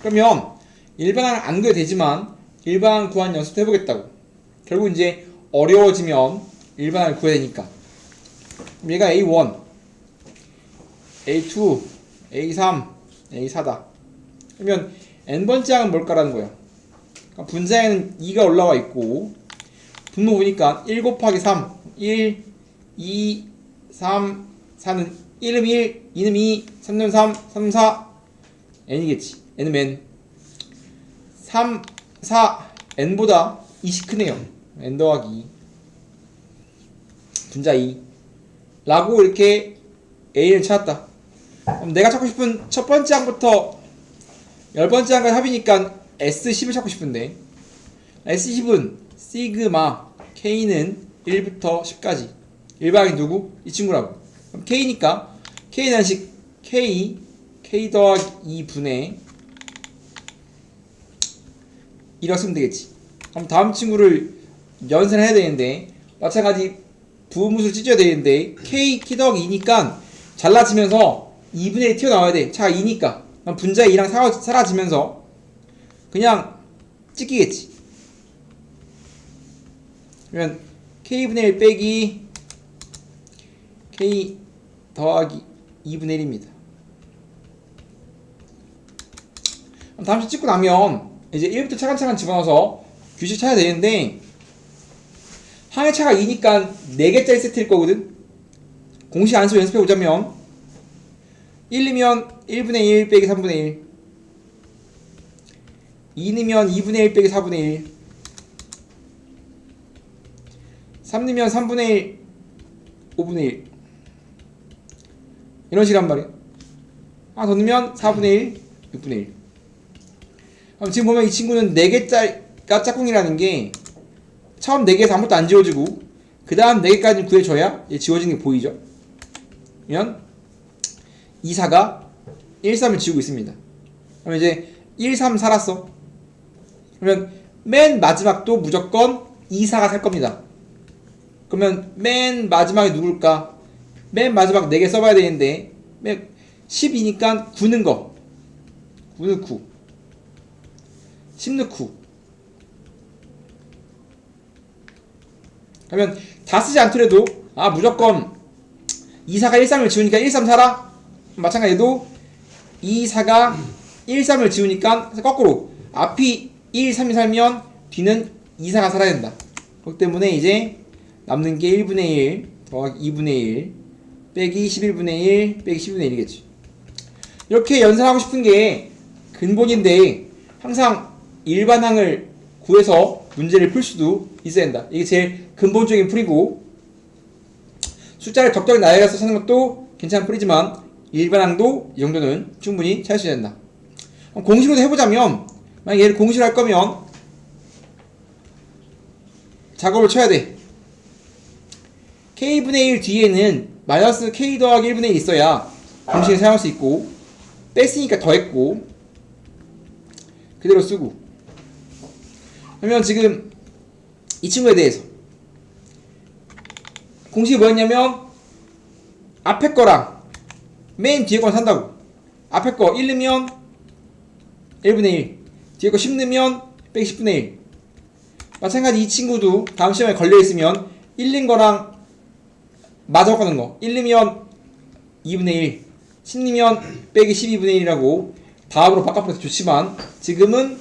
그러면 일반항을 안 구해도 되지만 일반항 구한 연습도 해보겠다고. 결국 이제 어려워지면 일반항을 구해야 되니까. 그럼 얘가 A1, A2, A3, A4다. 그러면 n번째 항은 뭘까라는 거야. 그러니까 분자에는 2가 올라와 있고 분모 보니까 1 곱하기 3, 1, 2, 3, 4는 1음 1, 2는 2, 3는 3, 3는 4, n이겠지. n은 n. 3, 4, n보다 2씩 크네요. n 더하기 2. 분자 2. 라고 이렇게 a를 찾았다. 그럼 내가 찾고 싶은 첫 번째 항부터 10번째 항까지 합이니까 S10을 찾고 싶은데 S10은 시그마 K는 1부터 10까지 일반항이 누구? 이 친구라고. 그럼 K니까 K는 한식 K 더하기 2분의 1이라고 쓰면 되겠지. 그럼 다음 친구를 연산을 해야 되는데 마찬가지 부분수를 찢어야 되는데 K 더하기 2니까 잘라지면서 2분의 1 튀어나와야 돼. 차가 2니까. 그럼 분자의 2랑 사라지면서 그냥 찢기겠지. 그러면 K분의 1 빼기 K 더하기 2분의 1입니다. 그럼 다음 주 찍고 나면 이제 1부터 차근차근 집어넣어서 규칙 찾아야 되는데 항의 차가 2니까 4개짜리 세트일 거거든. 공식 안수 연습해 보자면 1이면 1분의 1 빼기 3분의 1, 2이면 2분의 1 빼기 4분의 1, 3이면 3분의 1 5분의 1 이런 식이란 말이야. 하나 더 넣으면 4분의 1 6분의 1. 그럼 지금 보면 이 친구는 4개짜리가 짝꿍이라는 게 처음 4개에서 아무것도 안 지워지고 그 다음 4개까지 구해줘야 지워지는 게 보이죠. 그러면 2, 4가 1, 3을 지우고 있습니다. 그러면 이제 1, 3 살았어. 그러면 맨 마지막도 무조건 2, 4가 살 겁니다. 그러면 맨 마지막에 누굴까? 맨 마지막 4개 써봐야 되는데 12니까 9 넣은 거 9 넣고 10 넣고 그러면 다 쓰지 않더라도 무조건 2, 4가 1, 3을 지우니까 1, 3 살아? 마찬가지로 2, 4가 1, 3을 지우니까 거꾸로 앞이 1, 3이 살면 뒤는 2, 4가 살아야 된다. 그렇기 때문에 이제 남는 게 1분의 1 더하기 2분의 1 빼기 11분의 1 빼기 10분의 1이겠지. 이렇게 연산하고 싶은 게 근본인데 항상 일반항을 구해서 문제를 풀 수도 있어야 된다. 이게 제일 근본적인 풀이고 숫자를 적절히 나열해서 찾는 것도 괜찮은 풀이지만 일반항도 이 정도는 충분히 찾을 수 있다. 공식으로 해보자면 만약 얘를 공식으로 할 거면 작업을 쳐야 돼. K분의 1 뒤에는 마이너스 K 더하기 1분의 1 있어야 공식을 사용할 수 있고 뺐으니까 더했고 그대로 쓰고. 그러면 지금 이 친구에 대해서 공식이 뭐였냐면 앞에 거랑 맨 뒤에 건 산다고. 앞에 거 1 넣으면 1분의 1 뒤에 거 10 넣으면 빼기 10분의 1. 마찬가지 이 친구도 다음 시험에 걸려있으면 1 넣은 거랑 마저 거는 거 1 넣으면 2분의 1 10 넣으면 빼기 12분의 1이라고 다음으로 바꿔서 좋지만 지금은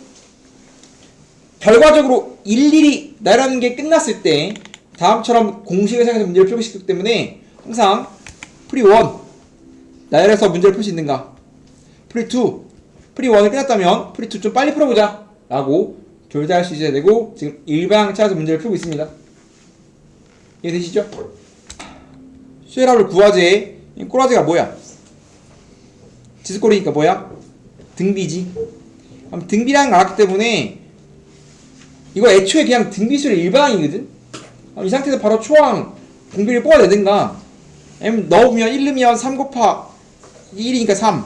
결과적으로 일일이 나열하는 게 끝났을 때 다음처럼 공식을 사용해서 문제를 풀고 싶기 때문에 항상 프리 1 나열해서 문제를 풀 수 있는가, 프리 2 프리 1이 끝났다면 프리 2 좀 빨리 풀어보자 라고 둘 다 할 수 있어야 되고 지금 일반항 찾아서 문제를 풀고 있습니다. 이해되시죠? 수열합을 구하제. 꼬라지가 뭐야? 지스꼴이니까 뭐야? 등비지. 등비라는 걸 알았기 때문에 이거 애초에 그냥 등비수의 일반항이거든? 이 상태에서 바로 초항 공비를 뽑아내든가 아니면 넣으면 1 넣으면 3 곱하기 1이니까 3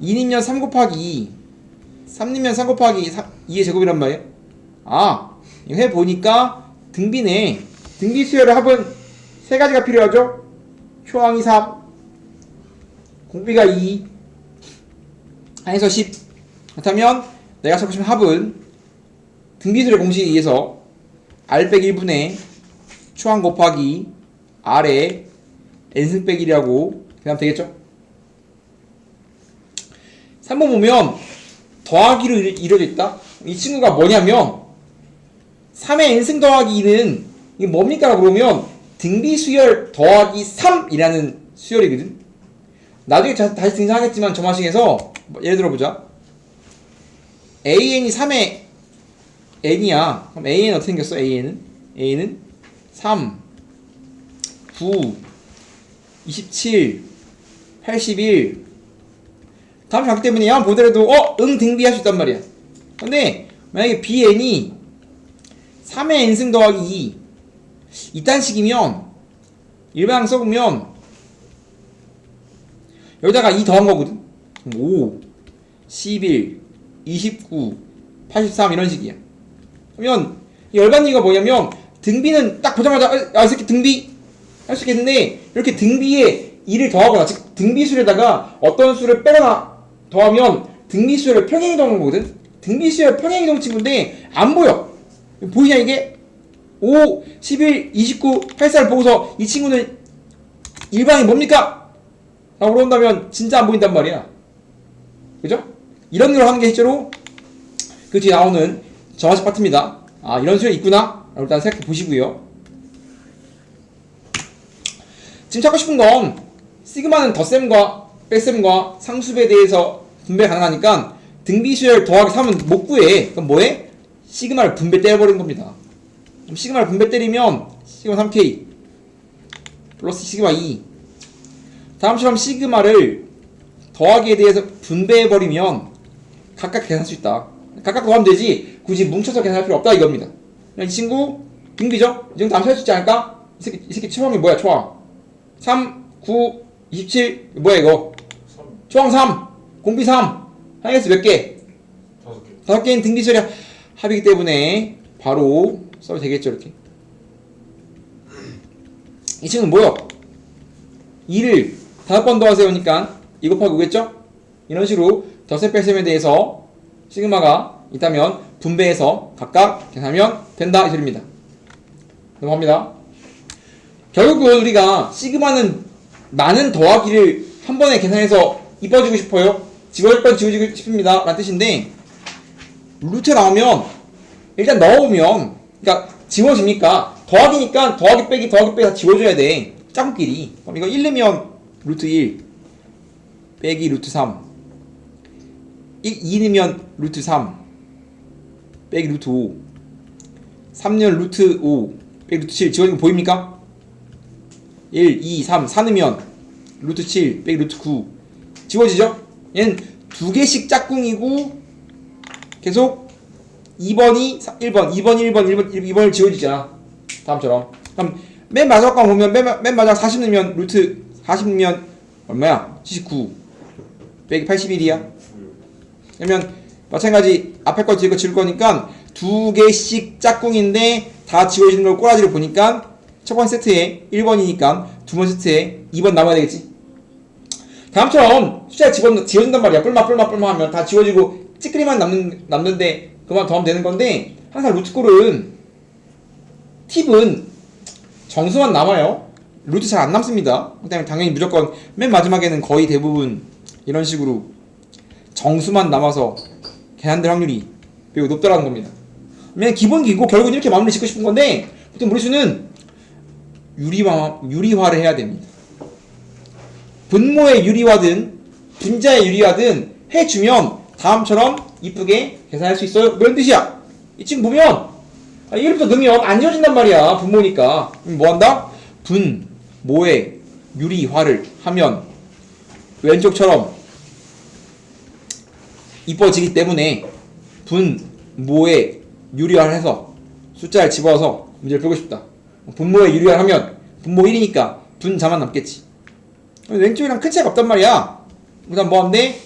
2 넣으면 3 곱하기 2 3 넣으면 3 곱하기 2의 제곱이란 말이야. 이거 해보니까 등비네. 등비 수열의 합은 3가지가 필요하죠. 초항이 3 공비가 2 항에서 10 그렇다면 내가 찾고 싶은 합은 등비수의 공식에 의해서 r 빼기 1분의 초항 곱하기 r의 n승 빼기 1이라고 그냥 되겠죠? 3번 보면 더하기로 이루어져 있다. 이 친구가 뭐냐면 3의 n승 더하기 2는 이게 뭡니까? 라고 그러면 등비수열 더하기 3이라는 수열이거든. 나중에 다시 등장하겠지만 점화식에서 예를 들어보자. AN이 3의 n이야. 그럼 AN은 어떻게 생겼어? AN은 3, 9, 27, 81. 다음 작기 때문에 얘만 보더라도 등비할 수 있단 말이야. 근데 만약에 BN이 3의 n승 더하기 2 이딴 식이면 일반항 써보면 여기다가 2 더한 거거든. 5, 11, 29, 83 이런 식이야. 그러면 열반리가 뭐냐면 등비는 딱 보자마자 이 새끼 등비 할 수 있겠는데 이렇게 등비에 2를 더하거나 즉 등비수에다가 어떤 수를 빼거나 더하면 등비수를 평행이동한 거거든. 등비수의 평행이동 친구인데 안 보여. 보이냐 이게? 5, 11, 29, 84를 보고서 이 친구는 일반이 뭡니까? 라고 그런다면 진짜 안 보인단 말이야. 그죠? 이런 걸 하는 게 실제로 그 뒤에 나오는 정화식 파트입니다. 아, 이런 수열이 있구나? 라고 일단 생각해 보시고요. 지금 찾고 싶은 건 시그마는 덧셈과 뺄셈과 상수배에 대해서 분배 가능하니까 등비수열 더하기 3은 못 구해. 그럼 뭐해? 시그마를 분배 때려버리는 겁니다. 그럼 시그마를 분배 때리면 시그마 3K 플러스 시그마 2. 다음처럼 시그마를 더하기에 대해서 분배해버리면 각각 계산할 수 있다. 각각 더하면 되지 굳이 뭉쳐서 계산할 필요 없다 이겁니다. 이 친구 등비죠? 이 정도 다음 찾을 수 있지 않을까? 이 새끼 초항이 뭐야 초항 3, 9, 27 뭐야 이거 3. 초항 3 공비 3 하이에스 몇 개? 5개. 5개는 등비수열이 합이기 때문에 바로 써도 되겠죠 이렇게. 이 친구는 뭐요? 2를 5번 더하세요니까 2 곱하기 5겠죠? 이런 식으로 덧셈 뺄셈에 대해서 시그마가 있다면 분배해서 각각 계산하면 된다 이 소리입니다. 넘어갑니다. 결국은 우리가 시그마는 많은 더하기를 한 번에 계산해서 이뻐지고 싶어요. 지워질 건 지워지고 싶습니다 라는 뜻인데 루트 나오면 일단 넣어보면 그러니까 지워집니까? 더하기니까 더하기 빼기 다 지워줘야 돼. 짝꿍끼리. 그럼 이거 1 넣으면 루트 1 빼기 루트 3 2 넣으면 루트 3 빼기 루트 5 3 넣으면 루트 5 빼기 루트 7 지워진 거 보입니까? 1, 2, 3, 4 넣으면 루트 7 빼기 루트 9 지워지죠? 얘는 두 개씩 짝꿍이고 계속 2번이 1번, 2번, 1번, 2번을 지워지잖아. 다음처럼. 그럼 맨 마지막 거 보면 맨 마지막 40 넣으면 루트 40 넣으면 얼마야? 79 빼기 81이야. 그러면 마찬가지 앞에 거 뒤에 거 지울 거니까 두 개씩 짝꿍인데 다 지워지는 걸 꼬라지를 보니까 첫 번째 세트에 1번이니까 두 번째 세트에 2번 남아야 되겠지. 다음처럼 숫자가 지워진단 말이야. 뿔마 하면 다 지워지고 찌끄리만 남는데 그만 더하면 되는 건데 항상 루트꼴은 팁은 정수만 남아요. 루트 잘 안 남습니다. 그 다음에 당연히 무조건 맨 마지막에는 거의 대부분 이런 식으로 정수만 남아서 계산될 확률이 매우 높다라는 겁니다. 그러면 기본기고 결국은 이렇게 마무리 짓고 싶은 건데 보통 무리수는 유리화를 해야 됩니다. 분모의 유리화든 분자의 유리화든 해주면 다음처럼 이쁘게 계산할 수 있어요. 이런 뜻이야. 이 친구 보면 1부터 넣으면 안 지워진단 말이야. 분모니까. 그럼 뭐한다? 분모의 유리화를 하면 왼쪽처럼 이뻐지기 때문에 분모의 유리화를 해서 숫자를 집어서 문제를 풀고 싶다. 분모의 유리화를 하면 분모 1이니까 분자만 남겠지. 왼쪽이랑 큰 차이가 없단 말이야. 그 다음 뭐 하면 돼?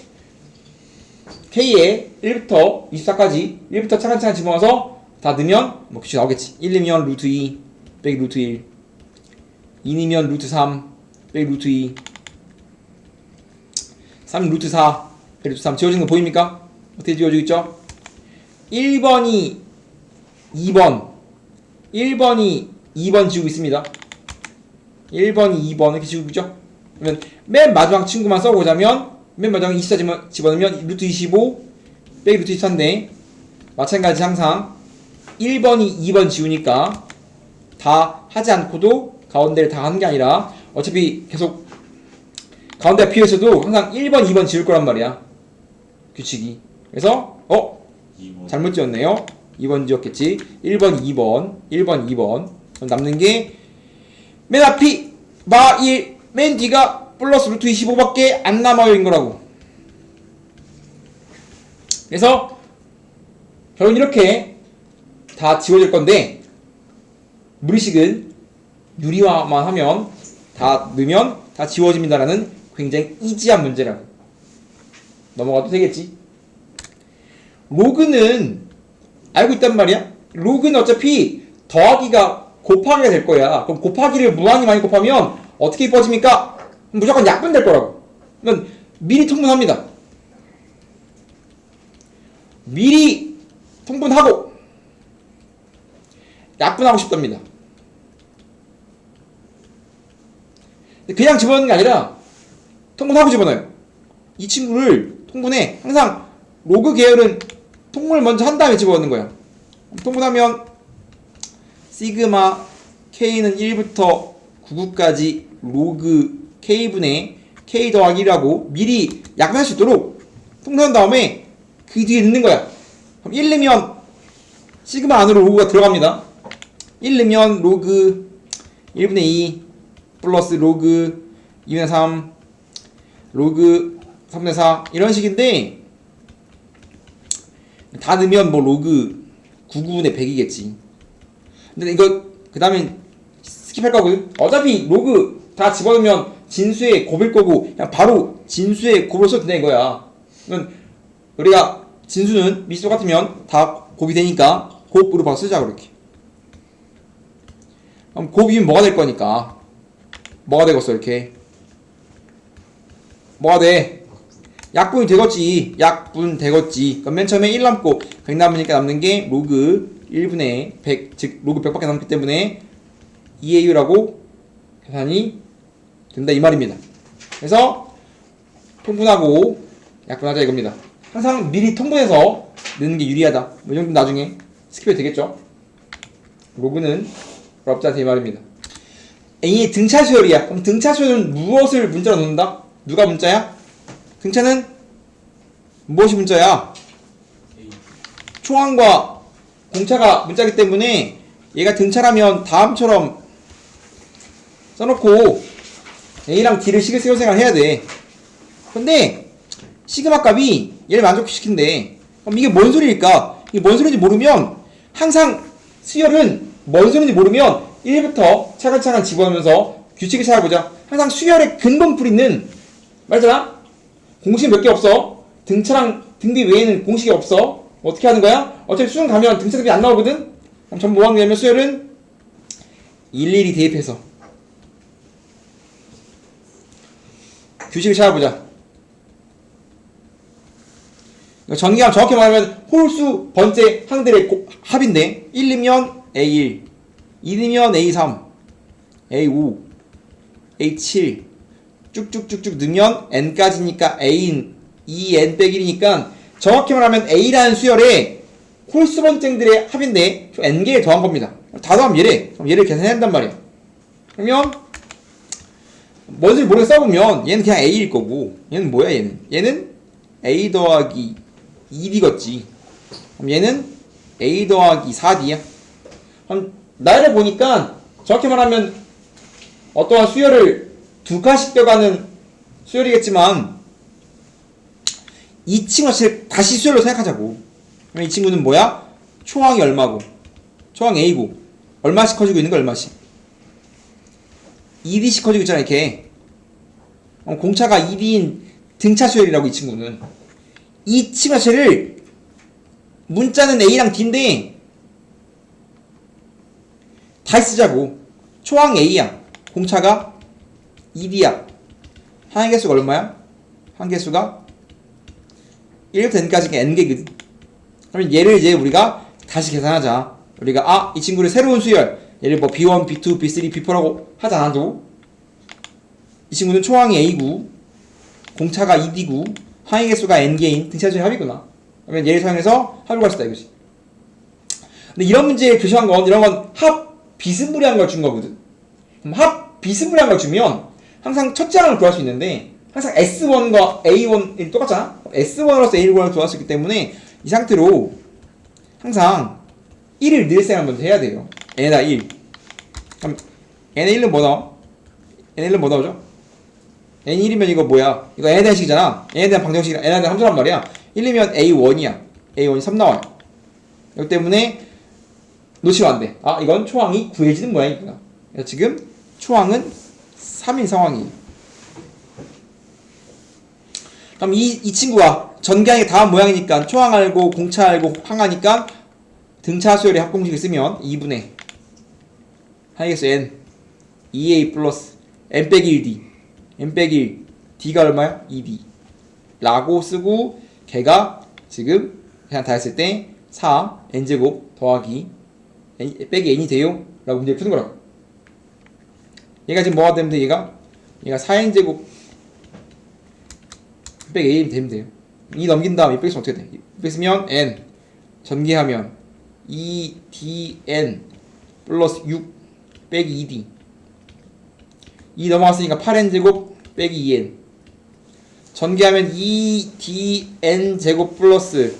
K에 1부터 24까지 1부터 차근차근 집어넣어서 다 넣으면 뭐 규칙 나오겠지. 1 넣으면 루트 2 빼기 루트 1 2 넣으면 루트 3 빼기 루트 2 3 루트 4 빼기 루트 3 지워진 거 보입니까? 어떻게 지워지겠죠? 1번이 2번 1번이 2번 지우고 있습니다. 1번이 2번 이렇게 지우고 있죠? 그러면 맨 마지막 친구만 써보자면 맨 마지막 24 집어넣으면 루트 25 빼기 루트 24인데 마찬가지 항상 1번이 2번 지우니까 다 하지 않고도 가운데를 다 하는 게 아니라 어차피 계속 가운데가 비어있어도 항상 1번, 2번 지울 거란 말이야. 규칙이. 그래서 잘못 지었네요. 2번 지었겠지. 1번, 2번 1번, 2번 그럼 남는 게 맨 앞이 마 1, 맨 뒤가 플러스 루트 25밖에 안 남아요 인 거라고. 그래서 결국 이렇게 다 지워질 건데 무리식은 유리화만 하면 다 넣으면 다 지워집니다라는 굉장히 이지한 문제라고. 넘어가도 되겠지. 로그는 알고 있단 말이야. 로그는 어차피 더하기가 곱하기가 될 거야. 그럼 곱하기를 무한히 많이 곱하면 어떻게 이뻐집니까? 무조건 약분될 거라고. 그러면 미리 통분합니다. 미리 통분하고 약분하고 싶답니다. 그냥 집어넣는 게 아니라 통분하고 집어넣어요. 이 친구를 통분해. 항상 로그 계열은 통분을 먼저 한 다음에 집어넣는 거야. 통분하면 시그마 k는 1부터 99까지 로그 k분의 k 더하기 1하고 미리 약분할 수 있도록 통분한 다음에 그 뒤에 넣는 거야. 그럼 1 넣으면 시그마 안으로 로그가 들어갑니다. 1 넣으면 로그 1분의 2 플러스 로그 2분의 3 로그 3분의 4 이런 식인데 다 넣으면 뭐 로그 99분의 100이겠지. 근데 이거 그 다음에 스킵할 거거든. 어차피 로그 다 집어넣으면 진수의 곱일 거고 그냥 바로 진수의 곱을 써도 된다 이거야. 그러면 우리가 진수는 미시 똑같으면 다 곱이 되니까 곱으로 바로 쓰자 그렇게. 그럼 곱이면 뭐가 될 거니까 뭐가 되겠어 이렇게. 뭐가 돼? 약분이 되겠지. 약분 되겠지. 그럼 맨 처음에 1 남고 100 남으니까 남는 게 로그 1분의 100, 즉 로그 100밖에 남기 때문에 2AU라고 계산이 된다 이 말입니다. 그래서 통분하고 약분하자 이겁니다. 항상 미리 통분해서 넣는 게 유리하다. 이 정도 나중에 스킵해도 되겠죠. 로그는 없지 않다 이 말입니다. A의 등차 수열이야. 그럼 등차 수열은 무엇을 문자로 넣는다? 누가 문자야? 등차는 무엇이 문자야? 초항과 공차가 문자이기 때문에 얘가 등차라면 다음처럼 써놓고 A랑 D를 시계수열 생각을 해야 돼. 근데 시그마 값이 얘를 만족시킨대. 그럼 이게 뭔 소리일까? 이게 뭔 소리인지 모르면 항상 수열은 뭔 소리인지 모르면 1부터 차근차근 집어넣으면서 규칙을 찾아보자. 항상 수열의 근본풀 있는 말잖아? 공식 몇 개 없어. 등차랑 등비 외에는 공식이 없어. 어떻게 하는 거야? 어차피 수능 가면 등차 등비 안 나오거든? 그럼 전부 뭐 하는 거냐면 수열은 일일이 대입해서 규칙을 찾아보자. 전기함 정확히 말하면 홀수 번째 항들의 합인데 1이면 A1 2이면 A3 A5 A7 쭉쭉쭉쭉 넣으면 n까지니까 a인 2n 빼기 1이니까 정확히 말하면 a라는 수열의 홀수 번째들의 합인데 n개를 더한 겁니다. 다 더하면 얘래. 그럼 얘를 계산해야 한단 말이야. 그러면 뭔지 모르게 써보면 얘는 그냥 a일 거고 얘는 뭐야 얘는 a 더하기 2d겠지. 그럼 얘는 a 더하기 4d야. 그럼 나를 보니까 정확히 말하면 어떠한 수열을 두 칸씩 껴가는 수열이겠지만 이 친구 자체를 다시 수열로 생각하자고. 그럼 이 친구는 뭐야? 초항이 얼마고 초항 A고 얼마씩 커지고 있는 거 얼마씩? 2D씩 커지고 있잖아 이렇게. 공차가 2D인 등차 수열이라고 이 친구는. 이 친구 자체를 문자는 A랑 D인데 다시 쓰자고. 초항 A야. 공차가 2D야. 항의 개수가 얼마야? 항 개수가 1부터 n까지가 n개거든. 그러면 얘를 이제 우리가 다시 계산하자. 우리가 이 친구를 새로운 수열, 얘를 뭐 b1, b2, b3, b4라고 하지 않아도 이 친구는 초항이 a구, 공차가 2d구, 항의 개수가 n개인 등차수의 합이구나. 그러면 얘를 사용해서 합을 구할 수 있다 이거지. 근데 이런 문제에 교시한 건 이런 건 합 비스무리한 걸 준 거거든. 그럼 합 비스무리한 걸 주면 항상 첫째 항을 구할 수 있는데 항상 S1과 A1이 똑같잖아? S1으로서 A1을 구할 수 있기 때문에 이 상태로 항상 1을 넣을 생각을 먼저 해야 돼요. n에다 1. 그럼 n의 1은 뭐 나와? n의 1은 뭐 나오죠? n1이면 이거 뭐야? 이거 n에 대한 식이잖아. n에 대한 방정식이랑 n에 대한 함수란 말이야. 1이면 a1이야. a1이 3 나와요. 이것 때문에 놓치면 안 돼. 이건 초항이 구해지는 모양이구나. 그래서 지금 초항은 3인 상황이에요. 그럼 이 친구가 전개하는 게 다음 모양이니까 초항 알고 공차 알고 항하니까 등차 수열의 합공식을 쓰면 2분의 하이겠어 n 2a 플러스 n 빼기 1d n 빼기 1 d가 얼마야? 2d 라고 쓰고 걔가 지금 그냥 다 했을 때 4 n제곱 더하기 n, 빼기 n이 돼요? 라고 문제를 푸는 거라고. 얘가 지금 뭐가 되면 돼? 얘가 4n제곱 빼기 a이 되면 돼요. 2 넘긴 다음 2 빼기면 어떻게 돼? 2 빼기면 n 전개하면 2dn 플러스 6 빼기 2d 2 넘어갔으니까 8n제곱 빼기 2n 전개하면 2dn 제곱 플러스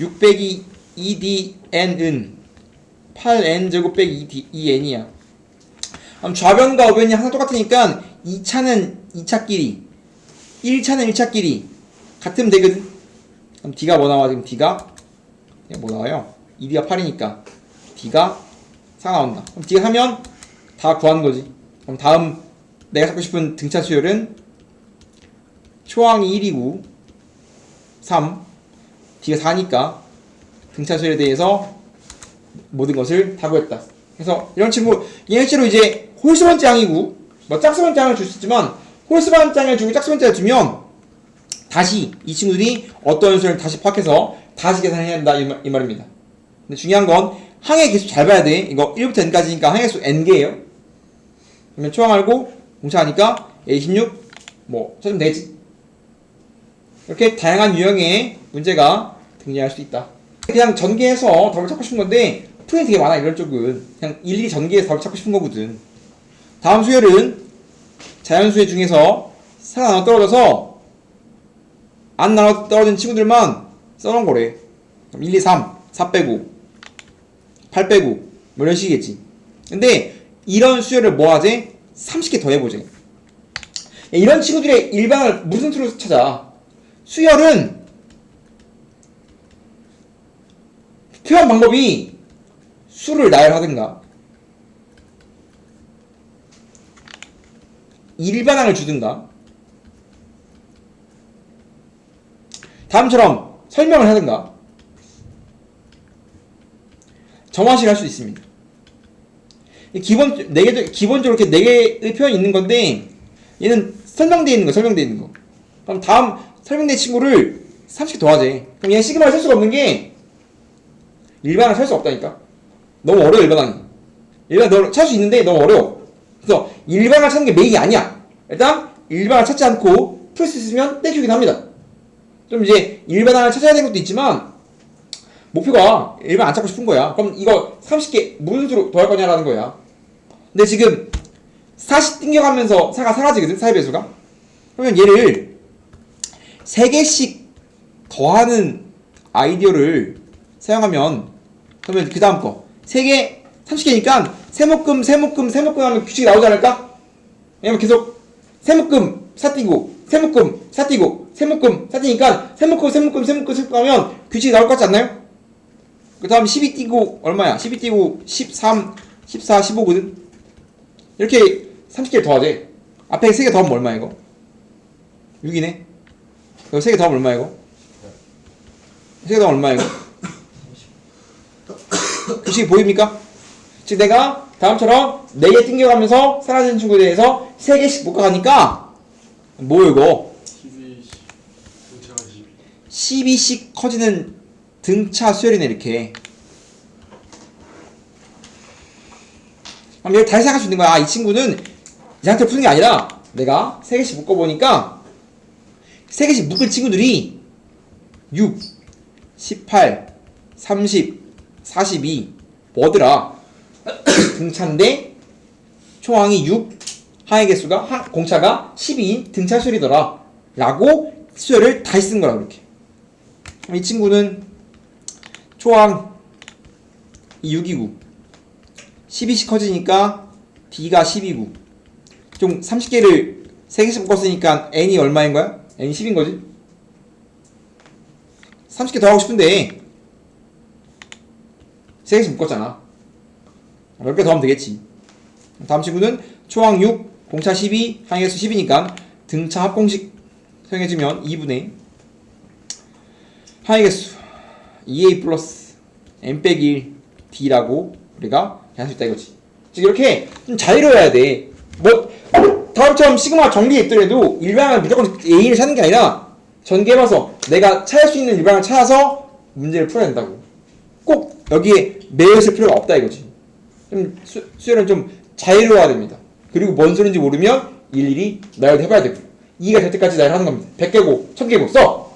6 빼기 2dn은 8n 제곱 빼기 2n이야. 그럼 좌변과 우변이 항상 똑같으니까 2차는 2차끼리 1차는 1차끼리 같으면 되거든. 그럼 d가 뭐 나와? 지금 d가 뭐 나와요? 2d가 8이니까 d가 4 나온다. 그럼 d가 4면 다 구하는 거지. 그럼 다음 내가 찾고 싶은 등차 수열은 초항이 1이고 3 d가 4니까 등차 수열에 대해서 모든 것을 다 구했다. 그래서 이런 친구 얘는 실제로 이제 홀수 번째 항이고 뭐 짝수 번째 항을 줄 수 있지만 홀수 번째 항을 주고 짝수 번째 항을 주면 다시 이 친구들이 어떤 수를 다시 파악해서 다시 계산해야 한다 이 말입니다. 근데 중요한 건 항의 개수 잘 봐야 돼. 이거 1부터 n까지니까 항의 수 n개예요. 그러면 초항 알고 공차하니까 A16 뭐 찾으면 되지. 이렇게 다양한 유형의 문제가 등장할 수 있다. 그냥 전개해서 답을 찾고 싶은 건데 풀이 되게 많아. 이런 쪽은 그냥 일일이 전개해서 답을 찾고 싶은 거거든. 다음 수열은 자연수의 중에서 사가 나눠 떨어져서 안 나눠 떨어진 친구들만 써놓은 거래. 그럼 1, 2, 3, 4 빼고 8 빼고 뭐 이런 식이겠지. 근데 이런 수열을 뭐 하지? 30개 더 해보지. 이런 친구들의 일반을 무슨 수로 찾아? 수열은 표현 방법이 수를 나열하든가 일반항을 주든가 다음처럼 설명을 하든가 점화식을 할 수 있습니다. 기본적으로 이렇게 4개의 표현이 있는 건데 얘는 설명되어 있는 거. 그럼 다음 설명된 친구를 30개 더 하지. 그럼 얘는 시그마를 쓸 수가 없는 게 일반항을 찾을 수 없다니까. 너무 어려워 일반항이. 일반항 찾을 수 있는데 너무 어려워. 그래서 일반항을 찾는 게 메인이 아니야. 일단 일반항을 찾지 않고 풀 수 있으면 땡큐긴 합니다. 좀 이제 일반항을 찾아야 되는 것도 있지만 목표가 일반 안 찾고 싶은 거야. 그럼 이거 30개 무슨 수로 더 할 거냐라는 거야. 근데 지금 40 땡겨가면서 사가 사라지거든, 사의 배수가. 그러면 얘를 3개씩 더하는 아이디어를 사용하면 그러면 그 다음 거 3개 30개니까 세묶음 하면 규칙이 나오지 않을까? 왜냐면 계속 세묶음 사띠고 세묶음 사띠고 세묶음 사띠니까 세묶음 하면 규칙이 나올 것 같지 않나요? 그 다음 12 띄고 얼마야? 12 띄고 13, 14, 15거든? 이렇게 30개를 더하지. 앞에 3개 더하면 얼마야 이거? 6이네? 이거 3개 더하면 얼마야 이거? 3개 더하면 얼마야 이거? 규칙이 보입니까? 즉 내가 다음처럼 4개 띵겨가면서 사라지는 친구에 대해서 3개씩 묶어가니까 뭐야 이거? 12씩 커지는 등차 수열이네 이렇게. 그럼 얘를 다시 생각할 수 있는 거야. 아, 이 친구는 이 상태로 푸는 게 아니라 내가 3개씩 묶어보니까 3개씩 묶은 친구들이 6, 18, 30, 42 뭐더라? 등차인데 초항이 6, 항의 개수가 공차가 12인 등차 수열이더라 라고 수열을 다시 쓴 거라 그렇게. 이 친구는 초항 6이고 12씩 커지니까 D가 10이고 좀 30개를 3개씩 묶었으니까 N이 얼마인 거야? N이 10인 거지? 30개 더 하고 싶은데 3개씩 묶었잖아. 몇 개 더 하면 되겠지. 다음 친구는 초항 6, 공차 12, 항의 개수 10이니까 등차 합공식 사용해주면 2분의 항의 개수 2a 플러스 n 빼기 1 d라고 우리가 할 수 있다 이거지. 즉 이렇게 좀 자유로워야 돼. 뭐 다음처럼 시그마 정비에 있더라도 일반을 무조건 a를 찾는 게 아니라 전개해봐서 내가 찾을 수 있는 일반을 찾아서 문제를 풀어야 된다고. 꼭 여기에 매여 있을 필요가 없다 이거지. 좀 수열은 좀 자유로워야 됩니다. 그리고 뭔 소리인지 모르면 일일이 나열도 해봐야 되고 2가 될 때까지 나열하는 겁니다. 100개고 1000개고 써!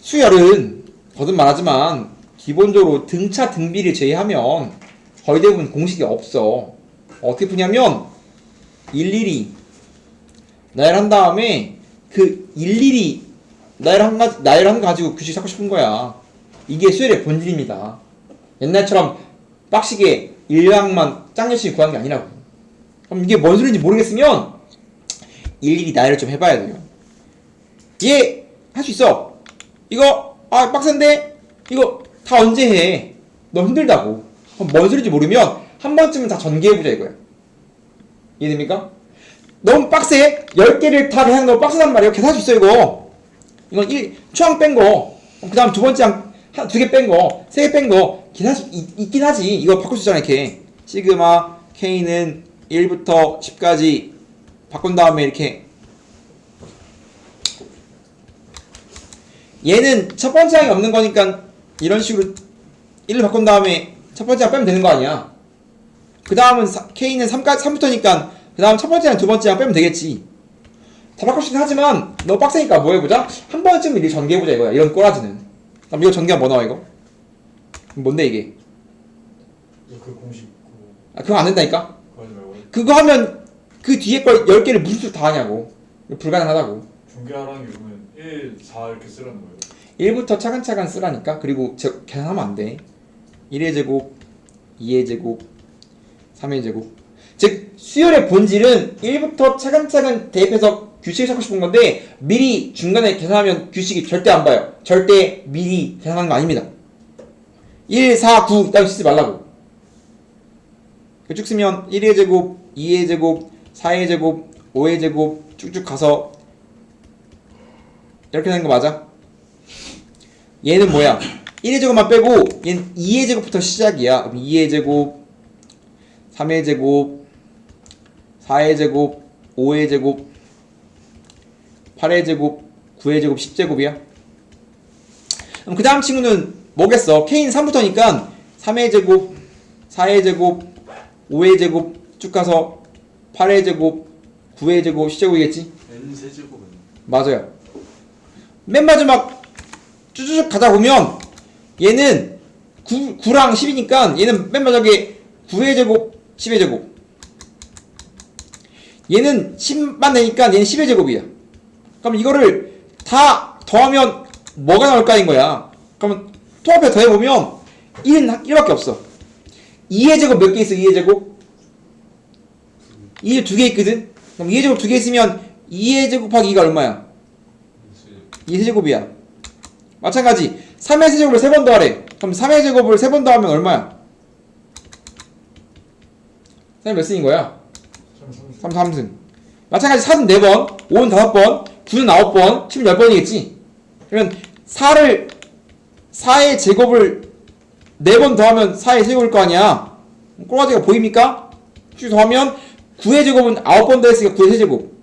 수열은 거듭 말하지만 기본적으로 등차 등비를 제외하면 거의 대부분 공식이 없어. 어떻게 푸냐면 일일이 나열한 다음에 그 일일이 나열한 거 가지고 규칙 찾고 싶은 거야. 이게 수열의 본질입니다. 옛날처럼 빡시게 일량만 짱 열심히 구하는 게 아니라고. 그럼 이게 뭔 소리인지 모르겠으면 일일이 나열을 좀 해봐야 돼요. 얘 할 수 있어. 이거 빡센데 이거 다 언제 해? 너무 힘들다고. 그럼 뭔 소리인지 모르면 한 번쯤은 다 전개해보자 이거야. 이해됩니까? 너무 빡세. 10개를 다 하는 거 빡세단 말이야. 계산할 수 있어 이거. 이건 초항 뺀 거. 그 다음 두 번째 항 2개 뺀 거, 3개 뺀 거 계산할 수 있긴 하지. 이거 바꿀 수 있잖아 이렇게. 시그마 K는 1부터 10까지 바꾼 다음에 이렇게 얘는 첫 번째 항이 없는 거니까 이런 식으로 1을 바꾼 다음에 첫 번째 항 빼면 되는 거 아니야. 그 다음은 K는 3부터니까 그 다음 첫 번째 항 두 번째 항 빼면 되겠지. 다 바꿀 수 있긴 하지만 너무 빡세니까 뭐 해보자? 한 번쯤 미리 전개해보자 이거야. 이런 꼬라지는. 그럼 이거 전개하면 뭐 나와 이거? 뭔데 이게? 그 공식 그거 안 된다니까? 그거 하지 말고 그거 하면 그 뒤에 걸 10개를 무슨 수로 다 하냐고. 불가능하다고. 중개하라는 게 그러면 1, 4 이렇게 쓰라는 거예요? 1부터 차근차근 쓰라니까. 그리고 계산하면 안 돼. 1의 제곱, 2의 제곱, 3의 제곱. 즉 수열의 본질은 1부터 차근차근 대입해서 규칙을 찾고 싶은 건데 미리 중간에 계산하면 규칙이 절대 안 봐요. 절대 미리 계산하는 거 아닙니다. 1, 4, 9 따로 쓰지 말라고. 쭉 쓰면 1의 제곱, 2의 제곱, 4의 제곱, 5의 제곱 쭉쭉 가서 이렇게 되는 거 맞아? 얘는 뭐야? 1의 제곱만 빼고 얘는 2의 제곱부터 시작이야. 그럼 2의 제곱, 3의 제곱, 4의 제곱, 5의 제곱, 8의 제곱, 9의 제곱, 10제곱이야. 그럼 그 다음 친구는 뭐겠어? K는 3부터니까 3의 제곱, 4의 제곱, 5의 제곱 쭉 가서 8의 제곱, 9의 제곱, 10제곱이겠지? N 세제곱은? 맞아요. 맨 마지막 쭈쭈쭉 가다 보면 얘는 9랑 10이니까 얘는 맨 마지막에 9의 제곱, 10의 제곱. 얘는 10만 되니까 얘는 10의 제곱이야. 그럼 이거를 다 더하면 뭐가 나올 까인 거야. 그러면 통합해 더해보면 1은 1밖에 없어. 2의 제곱 몇 개 있어? 2의 제곱? 2의 2개 있거든? 그럼 2의 제곱 2개 있으면 2의 제곱하기 2가 얼마야? 2의 세제곱이야. 마찬가지 3의 세제곱을 3번 더하래. 그럼 3의 제곱을 3번 더하면 얼마야? 3이 몇 승인 거야? 3, 3승. 마찬가지 4는 4번, 5는 5번, 9는 9번, 10은 10번이겠지? 그러면 4의 제곱을 4번 더하면 4의 세제곱일 거 아니야? 꼬라지가 보입니까? 쭉 더하면 9의 제곱은 9번 더했으니까 9의 세제곱.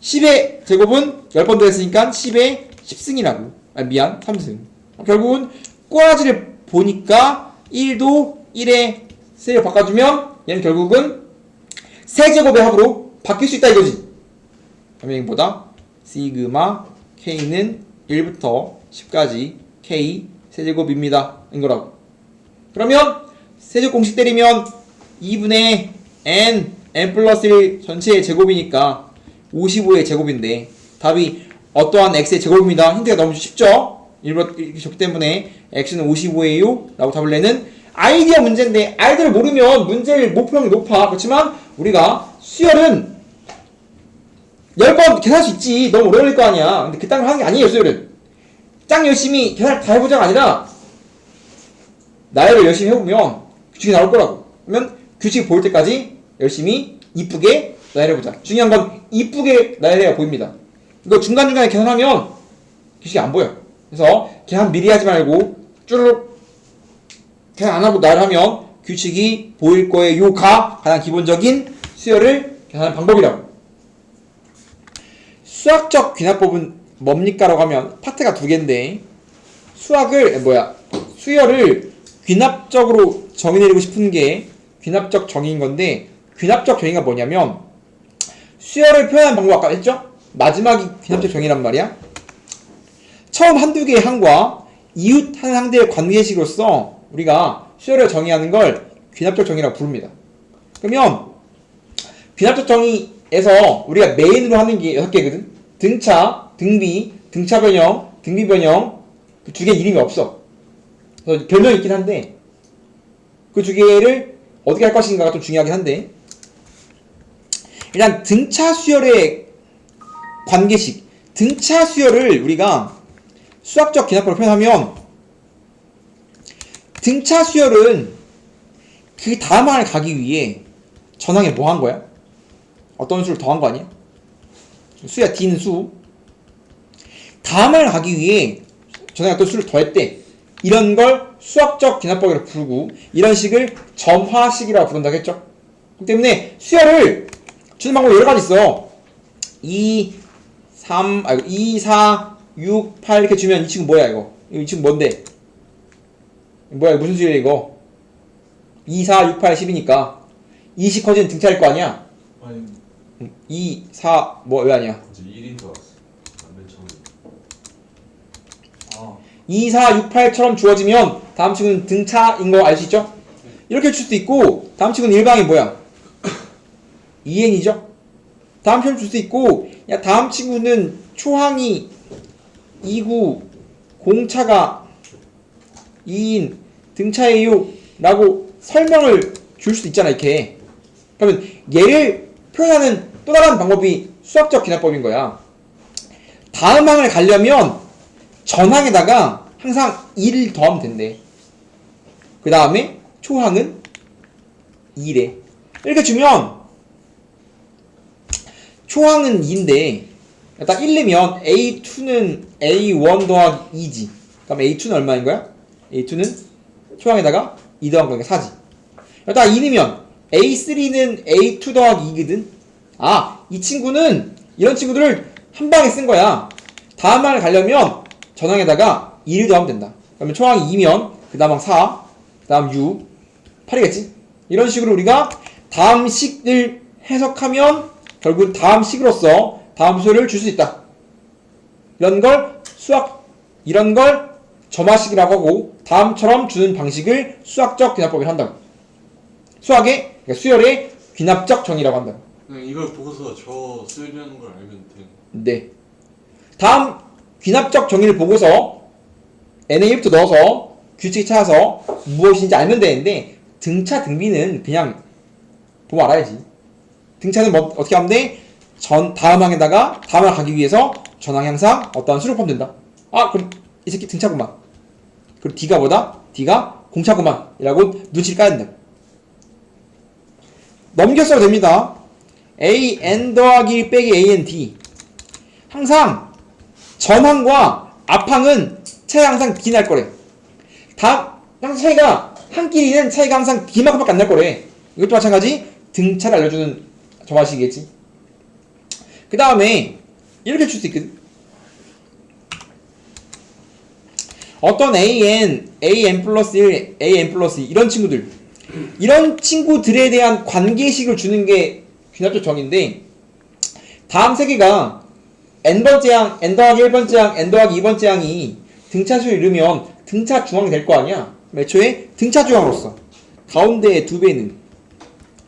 10의 제곱은 10번 더했으니까 10의 10승이라고. 미안 3승. 결국은 꼬라지를 보니까 1도 1에 세를 바꿔주면 얘는 결국은 세제곱의 합으로 바뀔 수 있다 이거지. 그러면 뭐다? 시그마 K는 1부터 10까지 K 세제곱입니다. 인거라고. 그러면 세제곱 공식 때리면 2분의 n 플러스 1 전체의 제곱이니까 55의 제곱인데 답이 어떠한 x의 제곱입니다. 힌트가 너무 쉽죠? 일부러 이렇게 적기 때문에 x는 55예요 라고 답을 내는 아이디어 문제인데 아이디어를 모르면 문제를 목표형이 높아. 그렇지만 우리가 수열은 10번 계산할 수 있지. 너무 오래 걸릴 거 아니야. 근데 그딴 거 하는 게 아니에요. 수열은 짱 열심히 계산을 다 해보자가 아니라 나열을 열심히 해보면 규칙이 나올 거라고. 그러면 규칙 보일 때까지 열심히 이쁘게 나열해보자. 중요한 건 이쁘게 나열해야 보입니다. 이거 중간중간에 계산하면 규칙이 안 보여. 그래서 계산 미리 하지 말고 쭈르륵 계산 안 하고 나열하면 규칙이 보일 거예요가 가장 기본적인 수열을 계산하는 방법이라고. 수학적 귀납법은 뭡니까? 라고 하면 파트가 두 개인데 수열을 귀납적으로 정의내리고 싶은 게 귀납적 정의인 건데 귀납적 정의가 뭐냐면 수열을 표현하는 방법 아까 했죠? 마지막이 귀납적 정의란 말이야. 처음 한두 개의 항과 이웃 한 항들의 관계식으로서 우리가 수열을 정의하는 걸 귀납적 정의라고 부릅니다. 그러면 귀납적 정의에서 우리가 메인으로 하는 게 6개거든. 등차, 등비, 등차 변형, 등비 변형 그 두 개 이름이 없어. 그래서 별명이 있긴 한데 그 두 개를 어떻게 할 것인가가 좀 중요하긴 한데 일단 등차 수열의 관계식 등차 수열을 우리가 수학적 기납법으로 표현하면 등차 수열은 그 다음 항을 가기 위해 전항에 뭐 한 거야? 어떤 수를 더한 거 아니야? 수야 D는 수 다음 항을 가기 위해 전항에 어떤 수를 더했대. 이런 걸 수학적 기납법이라고 부르고 이런 식을 점화식이라고 부른다고 했죠. 그렇기 때문에 수열을 주는 방법이 여러 가지 있어. 2, 4, 6, 8 이렇게 주면 이 친구 뭐야 이거? 이 친구 뭔데? 뭐야 무슨 수열이야 이거? 2, 4, 6, 8, 10이니까 20 커지는 등차일 거 아니야? 아니 2, 4, 뭐 왜 아니야? 이제 1인 줄 알았어. 맨 처음에. 2, 4, 6, 8처럼 주어지면 다음 친구는 등차인 거 알 수 있죠? 이렇게 줄 수도 있고 다음 친구는 일방이 뭐야? 2n이죠? 다음 친구 줄 수 있고 야 다음 친구는 초항이 2구 공차가 2인 등차예요 라고 설명을 줄 수도 있잖아. 이렇게 그러면 얘를 표현하는 또 다른 방법이 수학적 기납법인 거야. 다음 항을 가려면 전항에다가 항상 1을 더하면 된대. 그 다음에 초항은 2래. 이렇게 주면 초항은 2인데 딱 1이면 A2는 A1 더하기 2지. 그럼 A2는 얼마인 거야? A2는 초항에다가 2 더한 거니까 4지. 딱 2이면 A3는 A2 더하기 2거든. 아, 이 친구는 이런 친구들을 한 방에 쓴 거야. 다음 항을 가려면 전항에다가 2를 더하면 된다. 그러면 초항이 2면 그 다음 항 4, 그 다음 6, 8이겠지? 이런 식으로 우리가 다음 식을 해석하면 결국 다음 식으로서 다음 수를 줄 수 있다. 이런 걸 점화식이라고 하고 다음처럼 주는 방식을 수학적 귀납법이라고 한다고. 수학의, 그러니까 수열의 귀납적 정의라고 한다고. 그냥 이걸 보고서 저 쓰려는 걸 알면 돼. 네. 다음 귀납적 정의를 보고서 NA1부터 넣어서 규칙 찾아서 무엇인지 알면 되는데 등차 등비는 그냥 보면 알아야지. 등차는 뭐 어떻게 하면 돼? 다음 항에다가 다음 항 가기 위해서 전항 항상 어떠한 수를 포함 된다. 아 그럼 이 새끼 등차구만. 그리고 D가 뭐다? D가 공차구만 이라고 눈치를 까야 된다. 넘겨 써도 됩니다. A n 더하기 1 빼기 A n D 항상 전항과 앞항은 차이가 항상 D 날 거래. 항상 차이가 한끼리는 차이가 항상 D만큼밖에 안 날 거래. 이것도 마찬가지 등차를 알려주는 점화식이겠지. 그 다음에 이렇게 줄 수 있거든. 어떤 an 플러스 1, an 플러스 2 이런 친구들에 대한 관계식을 주는 게 귀납적 정인데 다음 세 개가 n번째 항, n 더하기 1번째 항, n 더하기 2번째 항이 등차수를 이루면 등차 중앙이 될 거 아니야? 애초에 등차 중앙으로서 가운데의 2배는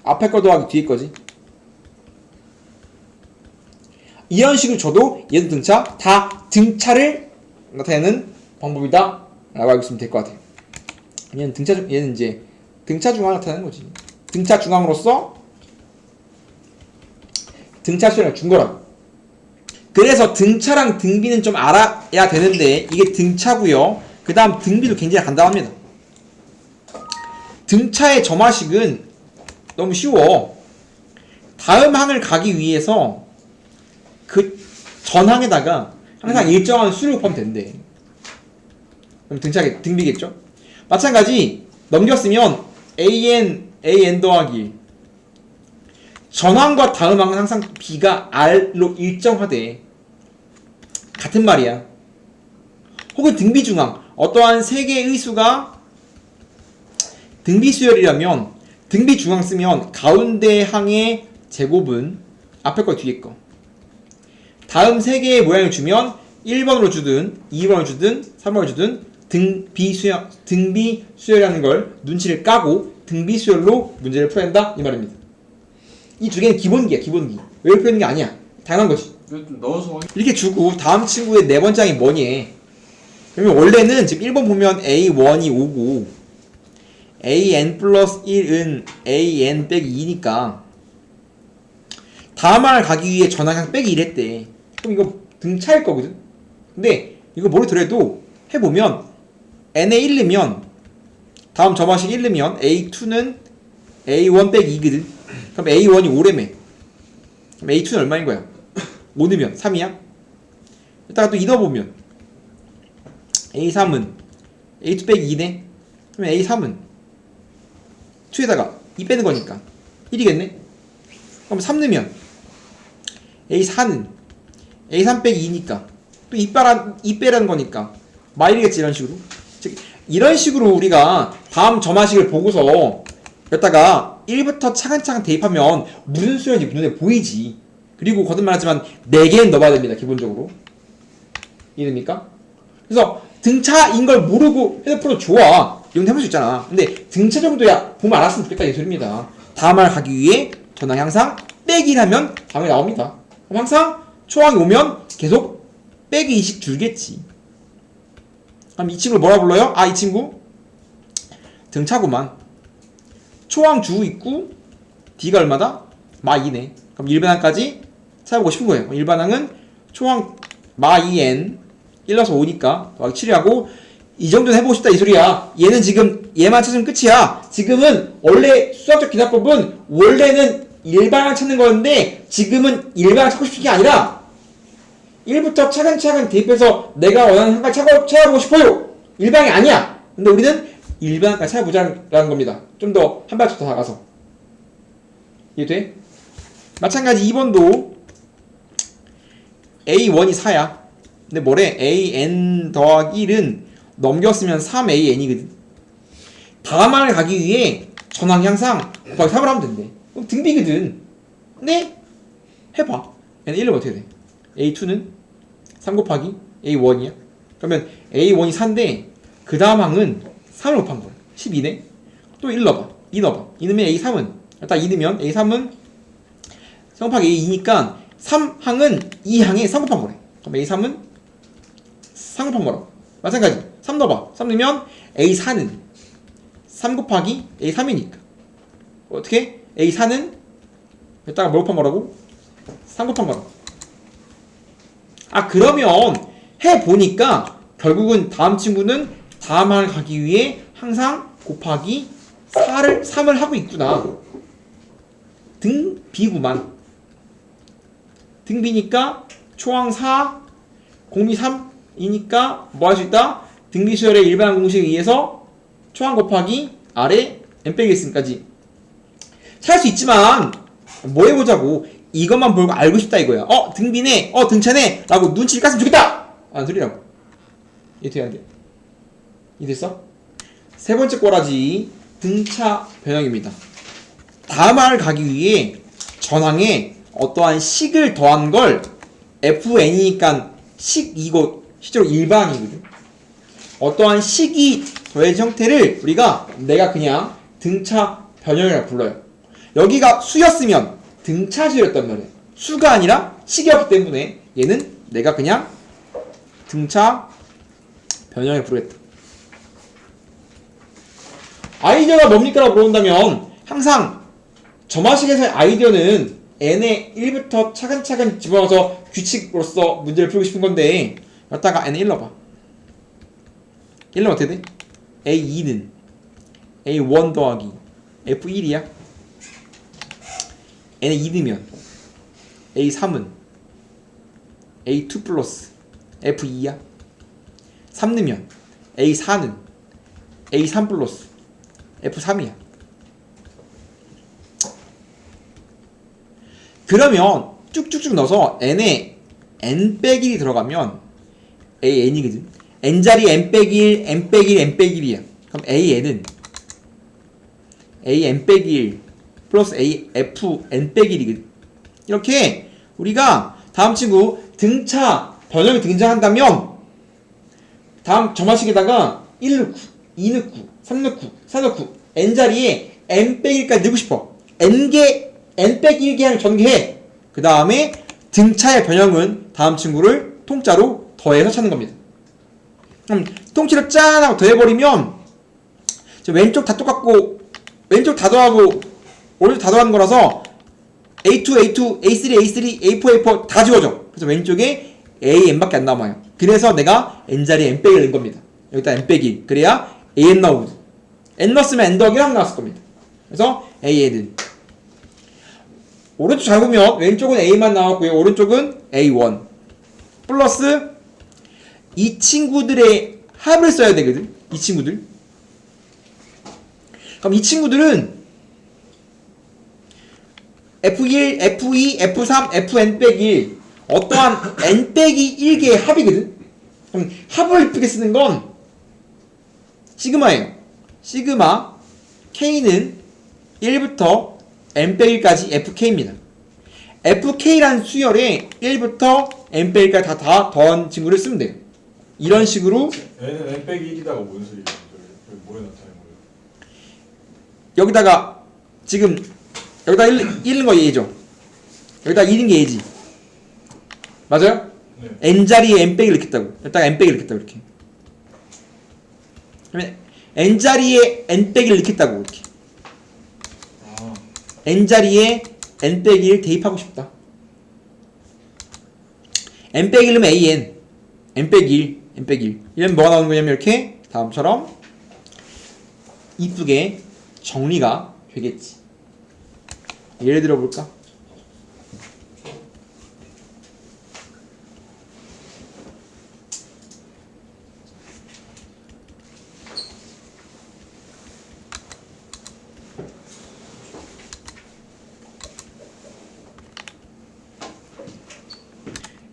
앞에 거 더하기 뒤에 거지. 이런 식으로 줘도 얘도 등차, 다 등차를 나타내는 방법이다 라고 알고 있으면 될 것 같아요. 얘는 이제 등차 중앙을 나타내는 거지. 등차 중앙으로서 등차 수량을 준 거라고. 그래서 등차랑 등비는 좀 알아야 되는데 이게 등차고요. 그 다음 등비도 굉장히 간단합니다. 등차의 점화식은 너무 쉬워. 다음 항을 가기 위해서 그 전항에다가 항상 일정한 수를 곱하면 된대. 그럼 등비겠죠? 마찬가지 넘겼으면 an 더하기 전항과 다음 항은 항상 b가 r로 일정하대. 같은 말이야. 혹은 등비 중항 어떠한 세 개의 수가 등비 수열이라면 등비 중항 쓰면 가운데 항의 제곱은 앞에 거 뒤에 거. 다음 세 개의 모양을 주면 1번으로 주든 2번으로 주든 3번으로 주든 등비 수열이라는 걸 눈치를 까고 등비 수열로 문제를 풀어야 한다 이 말입니다. 이 두 개는 기본기야. 기본기. 외울 푸는 게 아니야. 당연한 거지. 좀 넣어서 이렇게 주고 다음 친구의 네 번째 항이 뭐니? 그러면 원래는 지금 1번 보면 a1이 5고 an 플러스 1은 an 빼기 2니까 다음 항을 가기 위해 전항 빼기 1했대. 그럼 이거 등차일 거거든. 근데 이거 머리들어도 해보면 n에 1 넣으면 다음 점화식 1 넣으면 a2는 a1 빼기 2거든. 그럼 a1이 5래매. 그럼 a2는 얼마인 거야? 5 넣으면 3이야? 이따가 또 2 넣어보면 a3은 a2 빼기 2네? 그러면 a3은 2에다가 2 빼는 거니까 1이겠네? 그럼 3 넣으면 a4는 a3 빼기 2니까 또 2 빼라는 거니까 마일이겠지. 이런 식으로. 즉 이런 식으로 우리가 다음 점화식을 보고서 여기다가 1부터 차근차근 대입하면 무슨 수열인지 눈에 보이지. 그리고 거듭말하지만 4개는 넣어봐야 됩니다. 기본적으로. 이해됩니까? 그래서 등차인 걸 모르고 해서 풀어도 좋아. 이건 해볼 수 있잖아. 근데 등차 정도야 보면 알았으면 좋겠다 이 소리입니다. 다음을 가기 위해 전항 항상 빼기를 하면 답이 나옵니다. 그럼 항상 초항이 오면 계속 빼기 2씩 줄겠지. 그럼 이 친구를 뭐라 불러요? 아, 이 친구 등차구만. 초항 주 있고 D가 얼마다? 마 2네. 그럼 일반항까지 찾아보고 싶은 거예요. 일반항은 초항 마 2n 1넣어서 5니까 더하기 7이라고 이 정도는 해보고 싶다 이 소리야. 얘는 지금 얘만 찾으면 끝이야. 지금은 원래 수학적 기납법은 원래는 일반항 찾는 거였는데 지금은 일반항 찾고 싶은 게 아니라 1부터 차근차근 대입해서 내가 원하는 항까지 찾아보고 싶어요. 일반항이 아니야. 근데 우리는 일반항까지 찾아보자라는 겁니다. 좀 더 한 발짝 더 나가서. 이해돼? 마찬가지 2번도 a1이 4야. 근데 뭐래? an 더하기 1은 넘겼으면 3an이거든. 다음항을 가기 위해 전항이 항상 곱하기 3을 하면 된대. 그럼 등비거든. 근데 해봐. 얘는 1을 어떻게 돼? a2는 3 곱하기 a1이야. 그러면 a1이 4인데 그 다음 항은 3을 곱한 거야. 12네. 또 1 넣어봐. 2 넣어봐. 2 넣으면 a3은 딱 2 넣으면 a3은 3 곱하기 a2니까 3항은 2항에 3 곱한 거래. 그럼 a3은 3 곱한 거라고. 마찬가지 3 넣어봐. 3 넣으면 a4는 3 곱하기 a3이니까 어떻게? a4는 여기다가 뭘 곱한 거라고? 3 곱한 거라고. 아, 그러면 해보니까 결국은 다음 친구는 다음 항을 가기 위해 항상 곱하기 3을 하고 있구나. 등비구만. 등비니까 초항 4, 공비 3이니까 뭐 할 수 있다? 등비수열의 일반 공식에 의해서 초항 곱하기 아래 n 빼기 있음까지 찾을 수 있지만 뭐 해보자고. 이것만 보고 알고 싶다 이거야. 등비네, 등차네 라고 눈치를 깠으면 좋겠다! 라는 소리라고. 이해 돼야 돼? 이 됐어? 세 번째 꼬라지 등차 변형입니다. 다음을 가기 위해 전항에 어떠한 식을 더한 걸 fn이니까 식 이거 실제로 일반이거든. 어떠한 식이 더해진 형태를 우리가 내가 그냥 등차 변형이라고 불러요. 여기가 수였으면 등차수였단 말이에요. 수가 아니라 식이었기 때문에 얘는 내가 그냥 등차 변형을 부르겠다. 아이디어가 뭡니까? 라고 물어본다면 항상 점화식에서의 아이디어는 n의 1부터 차근차근 집어넣어서 규칙으로서 문제를 풀고 싶은 건데 여기다가 n의 1 넣어봐. 1은 어떻게 돼? A2는 A1 더하기 F1이야. n의 2 넣으면 A3은 A2 플러스 F2야. 3 넣으면 A4는 A3 플러스 F3이야. 그러면 쭉쭉쭉 넣어서 n에 n 빼기 1이 들어가면 an이거든. n자리 n 빼기 1, n 빼기 1, n 빼기 1이야. 그럼 an은 an 빼기 1 플러스 a f n 빼기 1이거든. 이렇게 우리가 다음 친구 등차 변형이 등장한다면 다음 점화식에다가 1 넣고 2 넣고 3 넣고 4 넣고 n자리에 n 빼기 1까지 넣고 싶어. n 빼기 1개를 전개해. 그 다음에 등차의 변형은 다음 친구를 통짜로 더해서 찾는 겁니다. 그럼 통째로 짠 하고 더해버리면 왼쪽 다 똑같고 왼쪽 다 더하고 오른쪽 다 더하는 거라서 A2, A2, A3, A3, A4, A4 다 지워져. 그래서 왼쪽에 AN밖에 안 남아요. 그래서 내가 n자리에 n 빼기를 넣은 겁니다. 여기다 n 빼기 1. 그래야 AN 나오거든. n 넣었으면 n 더하기 1 나왔을 겁니다. 그래서 AN은 오른쪽 잘 보면 왼쪽은 A만 나왔고요. 오른쪽은 A1 플러스 이 친구들의 합을 써야 되거든. 이 친구들. 그럼 이 친구들은 F1, F2, F3, Fn 빼기 1 어떠한 n 빼기 1개의 합이거든. 그럼 합을 이쁘게 쓰는 건 시그마예요. 시그마 K는 1부터 n 빼기 1까지 FK입니다. FK라는 수열에 1부터 n 빼기 1까지 다 더한 친구를 쓰면 돼요. 이런 식으로 n은 n 빼기 1이다가 뭔 소리야? 뭐에 나타낸 거예요? 여기다가 지금 여기다 1는 거 얘죠. 여기다 2는 게 얘지. 맞아요? 네. n자리에 n 빼기를 넣겠다고. 여기다가 n 빼기를 넣겠다고 이렇게. 그러면 n자리에 n 빼기를 넣겠다고 이렇게. 아, n자리에 n 빼기 1 대입하고 싶다. n 빼기 1은 an n 빼기 1 n 빼기 1 이러면 뭐가 나오는 거냐면 이렇게 다음처럼 이쁘게 정리가 되겠지. 예를 들어 볼까?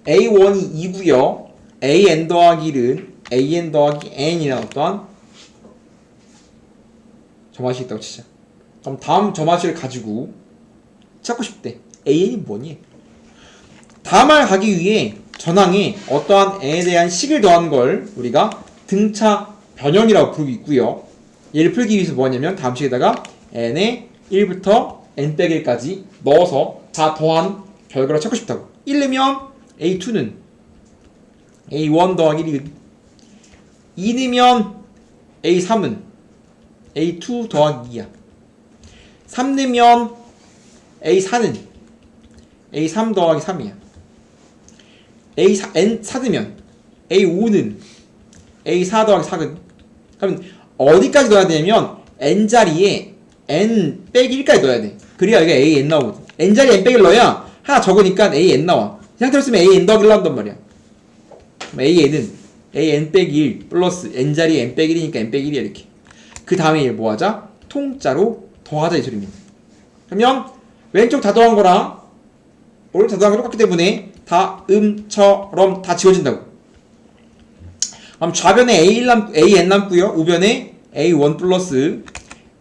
A1이 2구요. AN 더하기 1은 AN 더하기 N이라는 어떠한 점화식이 있다고 치자. 그럼 다음 점화식을 가지고 찾고 싶대. AN이 뭐니? 다음을 가기 위해 전항에 어떠한 n에 대한 식을 더한 걸 우리가 등차 변형이라고 부르고 있고요. 얘를 풀기 위해서 뭐냐면 다음 식에다가 n에 1부터 n 빼기 1까지 넣어서 다 더한 결과를 찾고 싶다고. 1 넣으면 A2는 A1 더하기 1이거든. 2 넣으면 A3은 A2 더하기 2야. 3 넣으면 A4는 A3 더하기 3이야. N4 넣으면 A5는 A4 더하기 4거든. 그럼 어디까지 넣어야 되냐면 N자리에 N 빼기 1까지 넣어야 돼. 그래야 여기가 AN 나오거든. N자리에 N 빼기 1 넣어야 하나 적으니까 AN 나와. 이 상태로 쓰면 AN 더하기 1 나온단 말이야. 그럼 AN은 AN 빼기 1 플러스 N자리에 N 빼기 1이니까 N 빼기 1이야 이렇게. 그 다음에 얘를 뭐 하자? 통짜로 더하자 이 소리입니다. 그러면 왼쪽 다 더한 거랑 오른쪽 다 더한 거 똑같기 때문에 다음처럼 다 지워진다고. 그럼 좌변에 AN 남고요. 우변에 A1 플러스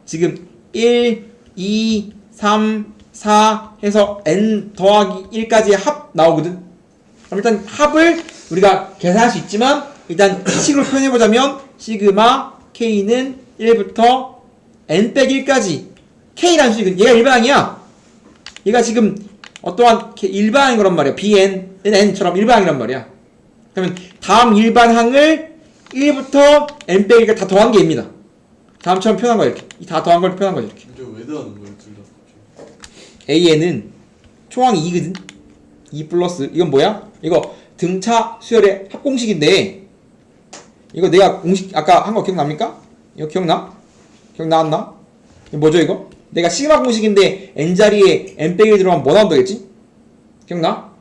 지금 1, 2, 3, 4 해서 N 더하기 1까지의 합 나오거든. 그럼 일단 합을 우리가 계산할 수 있지만 일단 이 식으로 표현해보자면 시그마 K는 1부터 N 빼기 1까지 K라는 수식은 얘가 일반항이야. 얘가 지금 어떠한 일반항인 거란 말이야. Bn은 N처럼 일반항이란 말이야. 그러면 다음 일반항을 1부터 N 빼기 1까지 다 더한 게 얘입니다. 다음처럼 표현한 거야 이렇게. 다 더한 걸 표현한 거야 이렇게. 이제 왜 더하는 거예요 둘 다? AN은 초항이 2거든. 2 플러스 이건 뭐야? 이거 등차 수열의 합공식인데 이거 내가 공식 아까 한 거 기억납니까? 이거 기억나? 기억나왔나? 이거 뭐죠 이거? 내가 시그마 공식인데 n자리에 n 빼기 1 들어가면 뭐 나온다 했지? 기억나?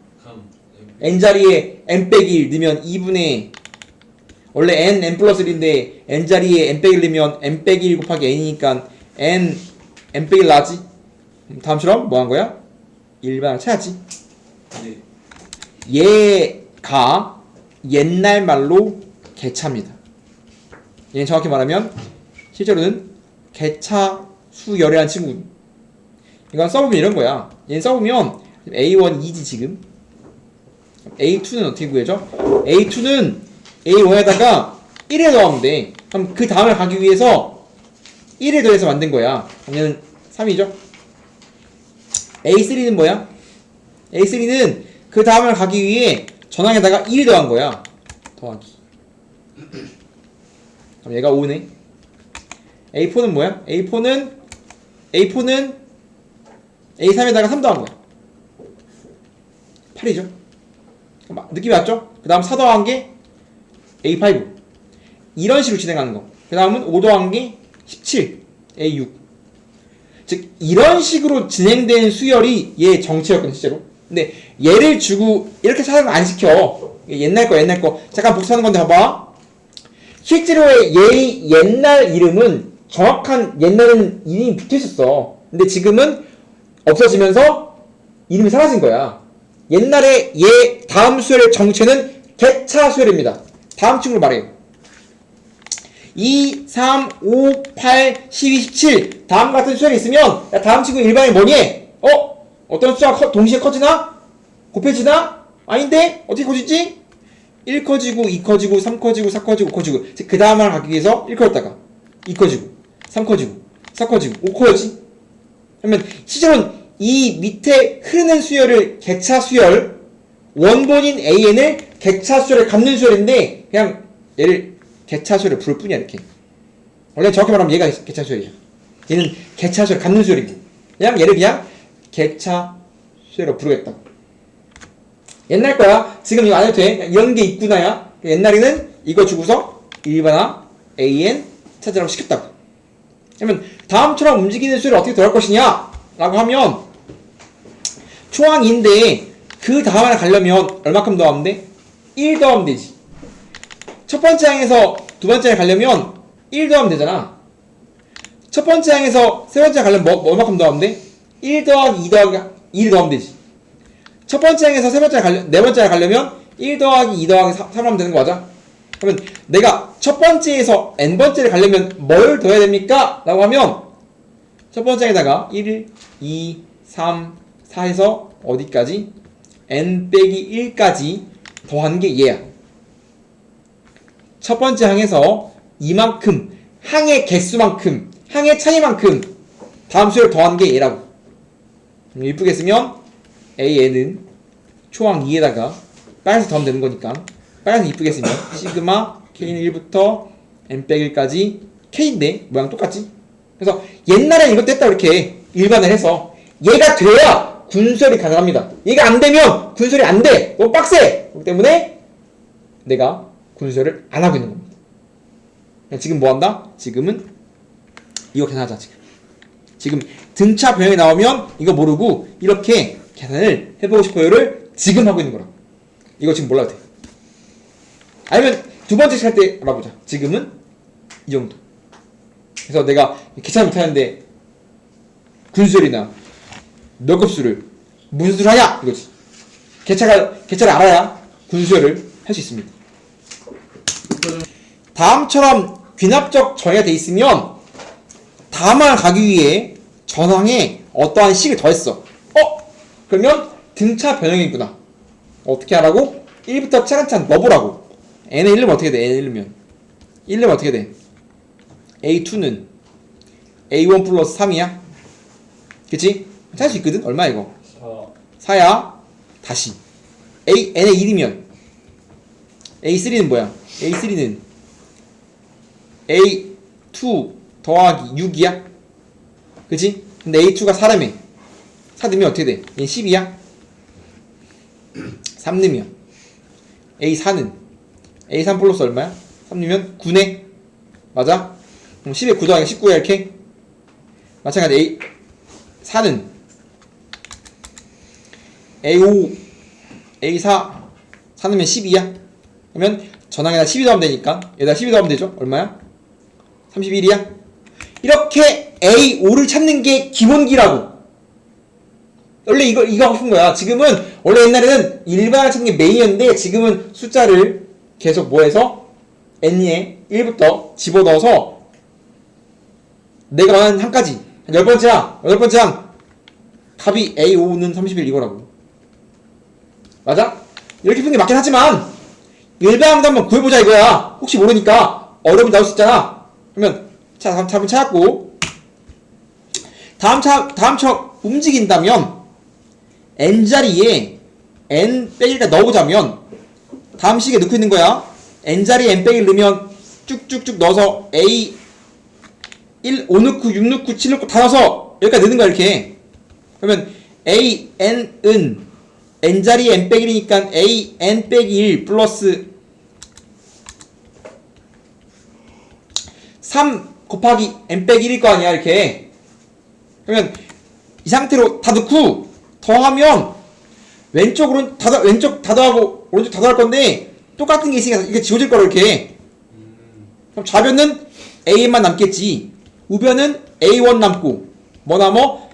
n자리에 n 빼기 1 넣으면 2분의 원래 n 플러스 1인데 n자리에 n 빼기 1 넣으면 n 빼기 1 곱하기 n이니까 n 빼기 1 나왔지? 다음처럼 뭐 한 거야? 일반을 찾았지? 네. 얘가 옛날 말로 개차입니다. 얘는 정확히 말하면 실제로는 개차 수열이라는 친구. 이건 써보면 이런 거야. 얘는 써보면 A1 2지 지금. A2는 어떻게 구해져? A2는 A1에다가 1에 더하면 돼. 그럼 그 다음을 가기 위해서 1에 더해서 만든 거야. 그럼 얘는 3이죠. A3는 뭐야? A3는 그 다음을 가기 위해 전항에다가 1을 더한 거야. 더하기. 그럼 얘가 5네. A4는 뭐야? A4는 A3에다가 3 더한 거야. 8이죠. 느낌이 왔죠? 그 다음 4 더한 게 A5. 이런 식으로 진행하는 거. 그 다음은 5 더한 게 17. A6. 즉 이런 식으로 진행된 수열이 얘 정체였거든 실제로. 근데 얘를 주고 이렇게 찾는 거 안 시켜. 옛날 거 잠깐 복사하는 건데 봐봐. 실제로의 얘의 옛날 이름은 정확한 옛날에는 이름이 붙어있었어. 근데 지금은 없어지면서 이름이 사라진 거야. 옛날에 얘 다음 수열의 정체는 개차 수열입니다. 다음 친구로 말해요. 2, 3, 5, 8, 12, 17 다음 같은 수열이 있으면 야, 다음 친구 일반이 뭐니? 어떤 숫자가 동시에 커지나? 곱해지나? 아닌데? 어떻게 커지지? 1 커지고 2 커지고 3 커지고 4 커지고 5 커지고 그 다음을 가기 위해서 1 커졌다가 2 커지고 3 커지고 4 커지고 5 커졌지? 그러면 실제로는 이 밑에 흐르는 수열을 개차 수열 원본인 AN을 개차 수열에 갖는 수열인데 그냥 얘를 개차 수열을 부를 뿐이야 이렇게. 원래 정확히 말하면 얘가 개차 수열이야. 얘는 개차 수열을 갖는 수열이고 그냥 얘를 그냥 개차 수열로 부르겠다. 옛날 거야. 지금 이거 안 해도 돼. 이런 게 있구나야. 옛날에는 이거 주고서 일반화 AN 찾으라고 시켰다고. 그러면 다음처럼 움직이는 수를 어떻게 더할 것이냐? 라고 하면 초항인데 그 다음에 가려면 얼마큼 더하면 돼? 1 더하면 되지. 첫 번째 항에서 두 번째 항에 가려면 1 더하면 되잖아. 첫 번째 항에서 세 번째 항에 가려면 얼마큼 더하면 돼? 1 더하기 2 더하기 2를 더하면 되지. 첫 번째 항에서 세 번째 네 번째 항에 가려면 1 더하기 2 더하기 3 하면 되는 거 맞아? 그러면 내가 첫 번째에서 n 번째를 가려면 뭘 더해야 됩니까? 라고 하면 첫 번째 항에다가 1, 2, 3, 4 해서 어디까지? n 빼기 1까지 더한 게 얘야. 첫 번째 항에서 이만큼 항의 개수만큼 항의 차이만큼 다음 수를 더한 게 얘라고. 이쁘게 쓰면 AN은 초항 2에다가 빨간색 더하면 되는 거니까 빨간색 이쁘게 쓰면 시그마 K는 1부터 N 빼기 1까지 K인데 모양 똑같지? 그래서 옛날엔 이것도 했다 이렇게 일반을 해서 얘가 돼야 군수열이 가능합니다. 얘가 안 되면 군수열이 안 돼. 너무 빡세. 그렇기 때문에 내가 군수열을 안 하고 있는 겁니다. 지금 뭐 한다? 지금은 이거 계산하자. 지금 등차 변형이 나오면 이거 모르고 이렇게 계산을 해보고 싶어요를 지금 하고 있는 거라. 이거 지금 몰라도 돼. 아니면 두 번째 할 때 알아보자. 지금은 이 정도. 그래서 내가 계산 못하는데 군수열이나 몇 급수를 무슨 수를 하냐 이거지. 개차를 알아야 군수열을 할 수 있습니다. 다음처럼 귀납적 정의가 돼 있으면 다음을 가기 위해 전항에 어떠한 식을 더했어. 그러면 등차 변형이구나. 어떻게 하라고? 1부터 차근차근 넣어보라고. n에 1르면 어떻게 돼? n에 1르면 1르면 어떻게 돼? a2는 a1 플러스 3이야? 그치? 찾을 수 있거든? 얼마 이거? 4야. 다시 n에 1이면 a3는 뭐야? a3는 a2 더하기 6이야? 그치? 근데 a2가 4라며 4 넣으면 어떻게 돼? 얘는 10이야? 3 넣으면 a4는 a3 플러스 얼마야? 3 넣으면 9네? 맞아? 그럼 10에 9 더하기 19야 이렇게? 마찬가지 a4는 a5 a4 4 넣으면 12야? 그러면 전항에다 12 더하면 되니까 여기다 12 더하면 되죠? 얼마야? 31이야? 이렇게 A5를 찾는 게 기본기라고. 원래 이거 하고 싶은 거야. 지금은 원래 옛날에는 일반을 찾는 게 메인이었는데 지금은 숫자를 계속 뭐해서 n에 1부터 집어넣어서 내가 말하는 항까지 10번째 항 답이 A5는 31 이거라고. 맞아? 이렇게 푸는 게 맞긴 하지만 일반항도 한번 구해보자 이거야. 혹시 모르니까 어려움이 나올 수 있잖아. 그러면 답은 찾았고 다음처럼 움직인다면 n자리에 n 빼기가 넣어보자면 다음 식에 넣고 있는 거야. n자리에 n 빼기를 넣으면 쭉쭉쭉 넣어서 a 5 넣고 6 넣고 7 넣고 다 넣어서 여기까지 넣는 거야 이렇게. 그러면 a n은 n자리에 n 빼기 1이니까 a n 빼기 1 플러스 3 곱하기 n 빼기 1일 거 아니야 이렇게. 그러면 이 상태로 다 넣고 더하면 왼쪽 다 더하고 오른쪽 다 더할 건데 똑같은 게 있으니까 이게 지워질 거라 이렇게. 그럼 좌변은 a만 남겠지. 우변은 a1 남고 뭐 남어?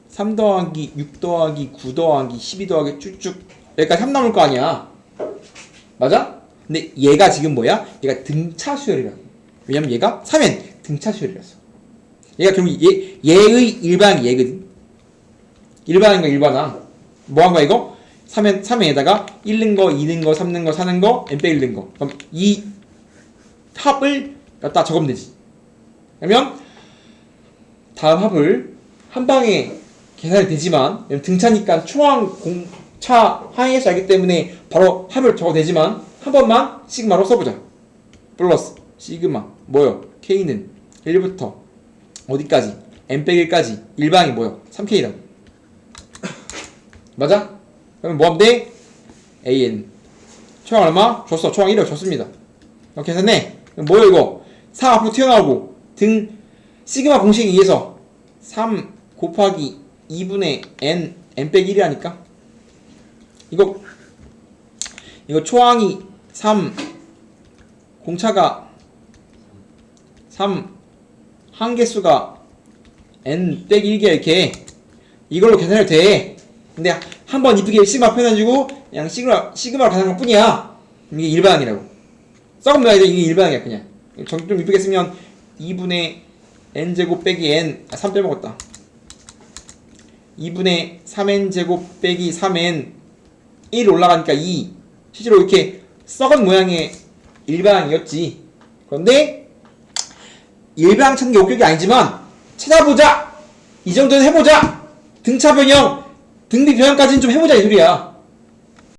3 더하기 6 더하기 9 더하기 12 더하기 쭉쭉 여기까지 3 남을 거 아니야. 맞아? 근데 얘가 지금 뭐야? 얘가 등차 수열이라고. 왜냐면 얘가 3엔 등차 수열이라서. 얘가 결국 얘의 일반항이 얘거든. 일반항인 거 일반항. 뭐 한 거야 이거? 3엔에다가 1 넣은 거, 2 넣은 거, 3 넣은 거, 4 넣은 거, n 빼기 1 넣은 거. 그럼 이 합을 갖다 적으면 되지. 그러면 다음 합을 한 방에 계산이 되지만 등차니까 총항 공차 항에서 알기 때문에 바로 합을 적어도 되지만 한 번만 시그마로 써보자. 플러스 시그마 뭐요? k는 1부터 어디까지? n 빼기 1까지 일방이 뭐요? 3k라고. 맞아? 그러면 뭐 하면 돼? an 총항 얼마? 줬어. 총항 1억 줬습니다. 이렇게 계산해. 그럼 뭐요 이거? 3 앞으로 튀어나오고 등 시그마 공식에 의해서 3 곱하기 2분의 n 빼기 1이라니까. 이거 초항이 3 공차가 3 항개수가 n 빼기 1개 이렇게 이걸로 계산해도 돼. 근데 한번 이쁘게 시그마 표현해주고 그냥 시그마로 계산한 것 뿐이야. 이게 일반항이라고. 썩은 거야. 이게 일반항이야 그냥. 좀 이쁘게 쓰면 2분의 n제곱 빼기 n 3 빼먹었다. 2분의 3n제곱 빼기 3n 1 올라가니까 2. 실제로 이렇게 썩은 모양의 일반항이었지. 그런데 일반항 찾는 게 목적이 아니지만 찾아보자. 이 정도는 해보자. 등차 변형, 등비 변형까지는 좀 해보자 이 소리야.